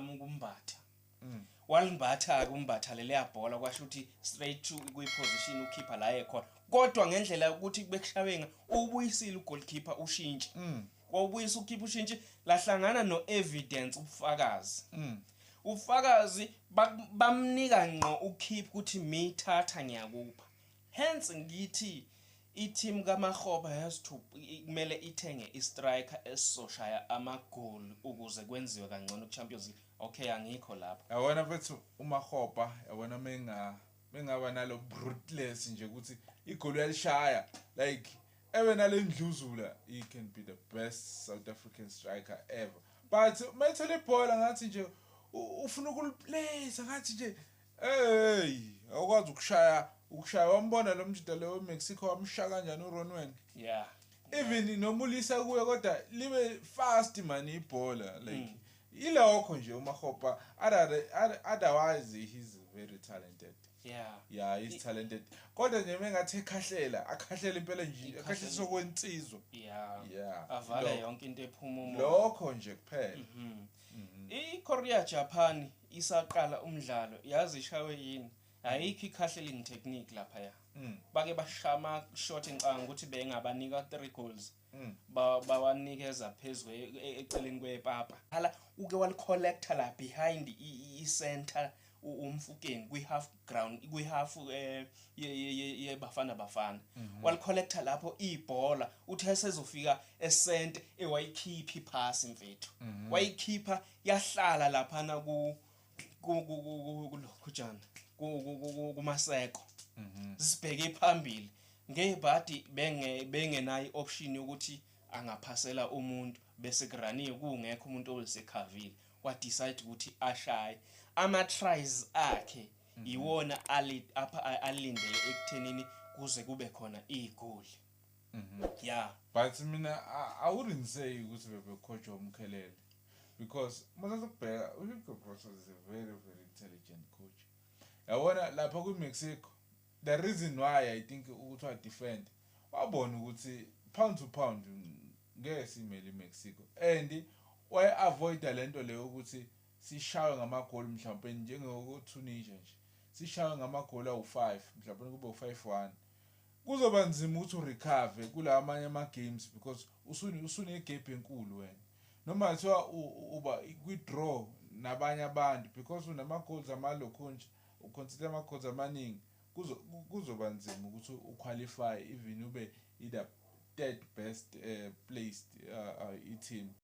wazama ukumbatha walimbatha kumbatha leleya bhola kwasho ukuthi straight to kwi-position ukhipha la ekhona kodwa ngendlela ukuthi bekushawenga ubuyisile ugoalkeeper ushintshe wawubuyisa ukhipha ushintshe lahlangana no-evidence ufakazi bamnika ngqo ukhipha ukuthi mithatha ngiyakupha hence ngithi i-team kaMakgoba has to kumele ithenge i-striker esizoshaya ama-goal ukuze kwenziwe kangcono ku-Champions League okay angikho lapho yabona mfethu uMakgoba yabona mengaba nalo brutalness nje ukuthi igoli uyalishaya like even nalendluzula he can be the best South African striker ever but methole ibhola ngathi nje ufuna ukuliplace ngathi nje awukwazi ukushaya wambona lo mjida lo Mexico wamshaya kanjani uRonwen even nomulisa kuye kodwa libe fast man ibhola like ilokho nje uMakgoba otherwise he's very talented he's talented kodwa nje mengathi akhahlela impela nje akhahlisa kwensizwa avale yonke into ephuma umoya lokho nje kuphela iKorea Japan isaqala umdlalo yazi ishawe yini ayikho ikhahleling technique lapha bake bashama shot engicanga ukuthi bengabanika 3 goals bawanikeza phezulu eceleni kwepapa hala uke walicollector la behind i-center umfukeni kwi-half ground kwi-half ye bafana walicollector lapho ibhola uthe sezofika esente ewayikhipha ipass mfethu wayikhipha yahlala lapha na kulokhujana kumaseko sibheke phambili ngebhadi bengenayo option ukuthi angaphasela umuntu bese graniye kungekho umuntu olisekhavile wa decide ukuthi ashaye ama tries akhe iwona alindele ekuthenini kuze kube khona igoli but mina I wouldn't say ukuthi bebe coach omkhelele because mosazokubheka uHugo Broos is a very very intelligent coach yabona lapha kuMexico the reason why I think ukuthi wa defend wabona ukuthi pound to pound ngeke simele iMexico and why avoid lento leyo ukuthi sishawe ngamagoli mhlawumbe njengokuTunisia nje sishawe ngamagoli awu5 mhlawumbe kube u5-1 kuzoba nzima ukuthi urecover kulamanye ama games because usune gap enkulu wena noma kuthiwa uba kwi-draw nabanye abantu because unama goals amalokho nje uconsider ama goals amaningi kuzoba nzima ukuthi uqualify even ube either third best placed i-team